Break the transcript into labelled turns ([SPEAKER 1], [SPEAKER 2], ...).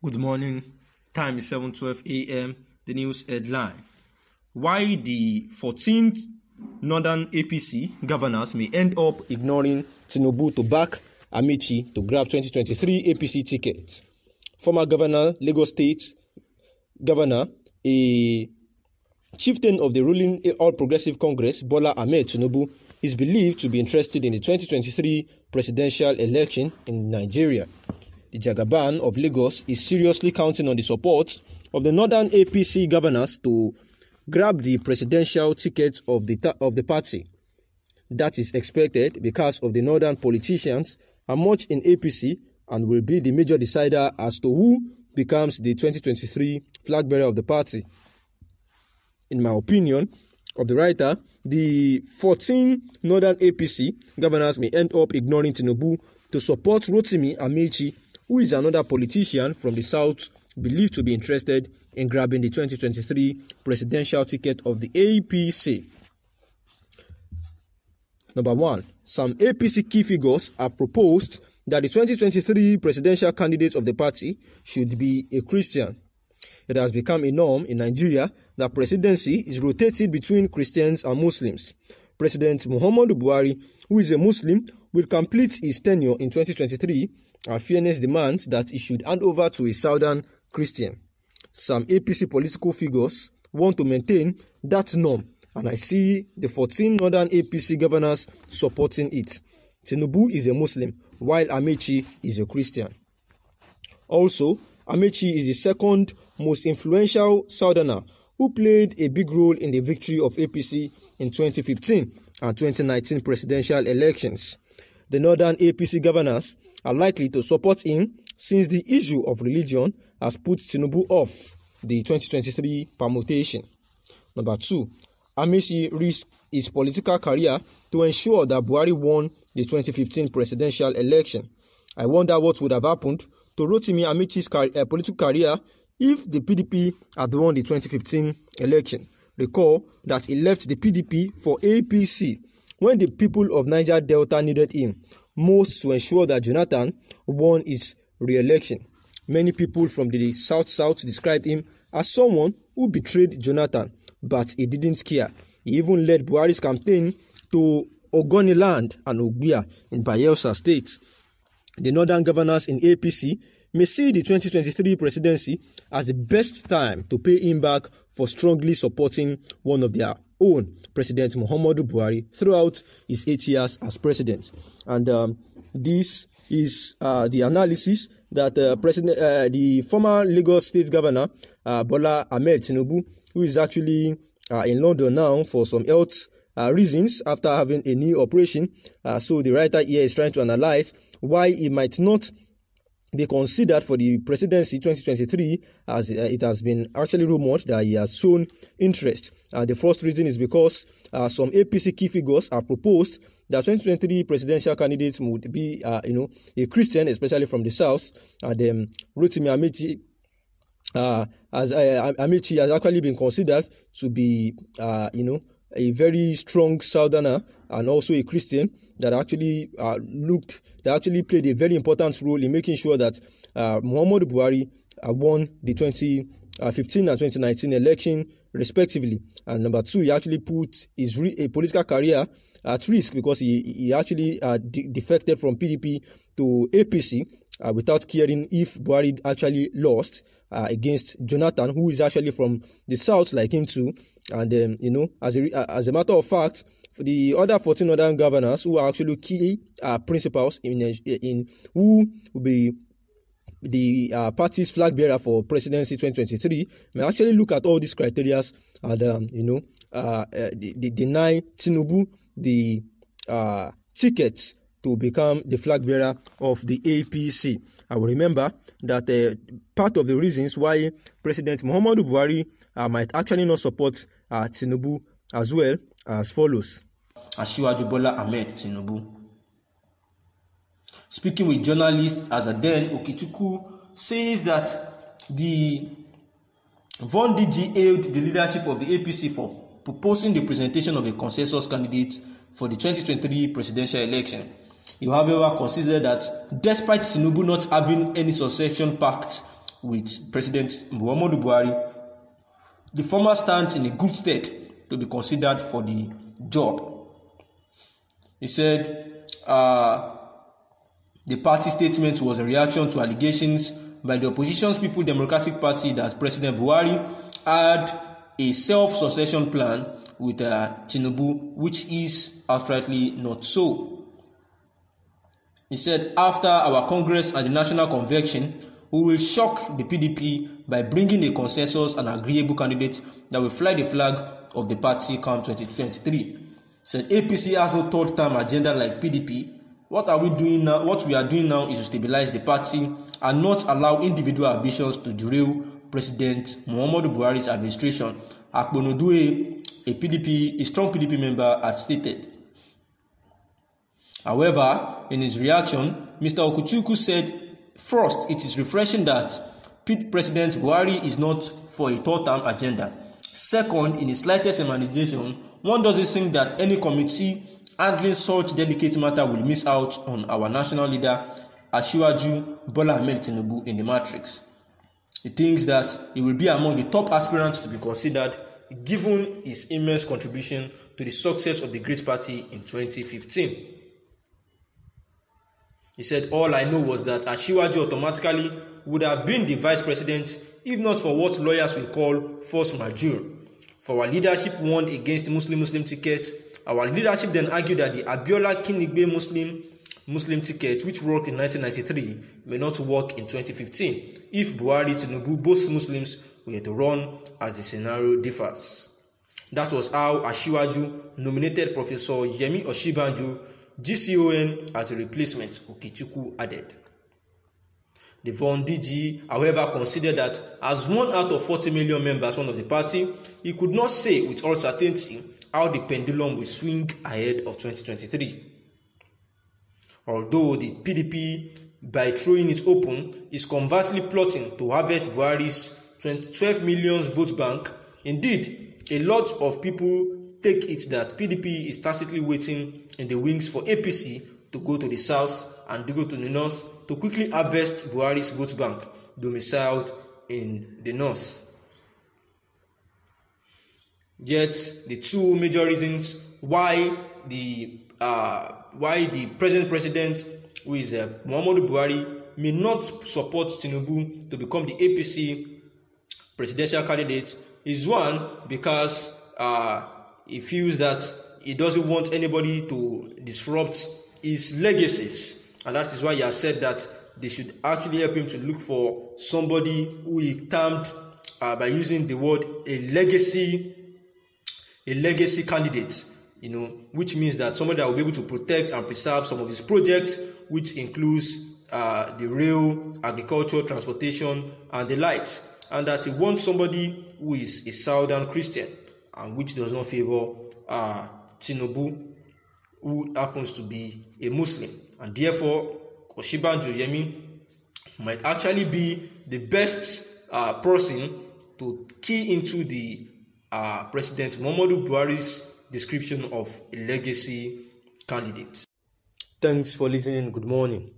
[SPEAKER 1] Good morning. Time is 7:12 a.m. The news headline. Why the 14th Northern APC governors may end up ignoring Tinubu to back Amici to grab 2023 APC ticket. Former Governor, Lagos State Governor, a chieftain of the ruling All Progressive Congress, Bola Ahmed Tinubu, is believed to be interested in the 2023 presidential election in Nigeria. The Jagaban of Lagos is seriously counting on the support of the Northern APC governors to grab the presidential ticket of the party. That is expected because of the Northern politicians are much in APC and will be the major decider as to who becomes the 2023 flag bearer of the party. In my opinion, of the writer, the 14 Northern APC governors may end up ignoring Tinubu to support Rotimi Amaechi, who is another politician from the south believed to be interested in grabbing the 2023 presidential ticket of the APC. Number 1. Some APC key figures have proposed that the 2023 presidential candidate of the party should be a Christian. It has become a norm in Nigeria that presidency is rotated between Christians and Muslims. President Muhammadu Buhari, who is a Muslim, will complete his tenure in 2023, and fairness demands that he should hand over to a Southern Christian. Some APC political figures want to maintain that norm, and I see the 14 Northern APC governors supporting it. Tinubu is a Muslim, while Amaechi is a Christian. Also, Amaechi is the second most influential Southerner who played a big role in the victory of APC in 2015 and 2019 presidential elections. The Northern APC governors are likely to support him since the issue of religion has put Tinubu off the 2023 permutation. Number 2, Amaechi risked his political career to ensure that Buhari won the 2015 presidential election. I wonder what would have happened to Rotimi Amaechi's political career if the PDP had won the 2015 election. Recall that he left the PDP for APC when the people of Niger Delta needed him most to ensure that Jonathan won his re-election. Many people from the South described him as someone who betrayed Jonathan, but he didn't care. He even led Buhari's campaign to Ogoniland and Ogbia in Bayelsa State. The northern governors in APC may see the 2023 presidency as the best time to pay him back for strongly supporting one of their own, President Muhammadu Buhari, throughout his 8 years as president. And this is the analysis that the former Lagos State Governor, Bola Ahmed Tinubu, who is actually in London now for some health reasons after having a knee operation. So the writer here is trying to analyze why he might not be considered for the presidency 2023, as it has been actually rumored that he has shown interest. The first reason is because some APC key figures have proposed that 2023 presidential candidates would be, a Christian, especially from the south. And Rotimi Amaechi, Amaechi has actually been considered to be, a very strong Southerner and also a Christian that actually played a very important role in making sure that Muhammadu Buhari won the 2015 and 2019 election respectively. And number 2, he actually put his political career at risk because he actually defected from PDP to APC without caring if Buhari actually lost against Jonathan, who is actually from the south like him too. And as a matter of fact, for the other 14 northern governors who are actually key principals in who will be the party's flag bearer for presidency 2023, may actually look at all these criteria and deny Tinubu the tickets to become the flag bearer of the APC. I will remember that part of the reasons why President Muhammadu Buhari might actually not support Tinubu as well as follows. Asiwaju Bola Ahmed Tinubu. Speaking with journalists, Azaden Okechukwu says that the Von DG hailed the leadership of the APC for proposing the presentation of a consensus candidate for the 2023 presidential election. He, however, considered that despite Tinubu not having any succession pact with President Muhammadu Buhari, the former stands in a good stead to be considered for the job. He said the party statement was a reaction to allegations by the opposition's People Democratic Party that President Buhari had a self-succession plan with Tinubu, which is outrightly not so. He said, after our Congress and the National Convention, we will shock the PDP by bringing a consensus and agreeable candidate that will fly the flag of the party come 2023. Said APC has no third-term agenda like PDP. What are we doing now? What we are doing now is to stabilize the party and not allow individual ambitions to derail President Muhammadu Buhari's administration. Akponodue, a strong PDP member, had stated. However, in his reaction, Mr. Okuchukwu said, first, it is refreshing that President Buhari is not for a third-term agenda. Second, in his slightest imagination, one doesn't think that any committee handling such delicate matter will miss out on our national leader, Asiwaju Bola Ahmed Tinubu, in the matrix. He thinks that he will be among the top aspirants to be considered, given his immense contribution to the success of the great party in 2015. He said, all I know was that Asiwaju automatically would have been the vice president if not for what lawyers will call force majeure. For our leadership warned against the Muslim ticket, our leadership then argued that the Abiola Kinigbe Muslim ticket, which worked in 1993, may not work in 2015 if Buhari, Tinubu, both Muslims, were to run as the scenario differs. That was how Asiwaju nominated Professor Yemi Osinbajo, GCON, as a replacement, Okechukwu added. The Von DG, however, considered that as one out of 40 million members of the party, he could not say with all certainty how the pendulum will swing ahead of 2023. Although the PDP, by throwing it open, is conversely plotting to harvest Buhari's 12 million vote bank, indeed, a lot of people take it that PDP is tacitly waiting in the wings for APC to go to the south and to go to the north to quickly harvest Buhari's vote bank domiciled in the north. Yet, the two major reasons why the present president, who is Muhammadu Buhari, may not support Tinubu to become the APC presidential candidate is one, because he feels that he doesn't want anybody to disrupt his legacies. And that is why he has said that they should actually help him to look for somebody who he termed by using the word a legacy candidate, which means that somebody that will be able to protect and preserve some of his projects, which includes the rail, agriculture, transportation, and the likes. And that he wants somebody who is a Southern Christian, and which does not favor Tinubu, who happens to be a Muslim. And therefore, Osinbajo Yemi might actually be the best person to key into the President Muhammadu Buhari's description of a legacy candidate. Thanks for listening. Good morning.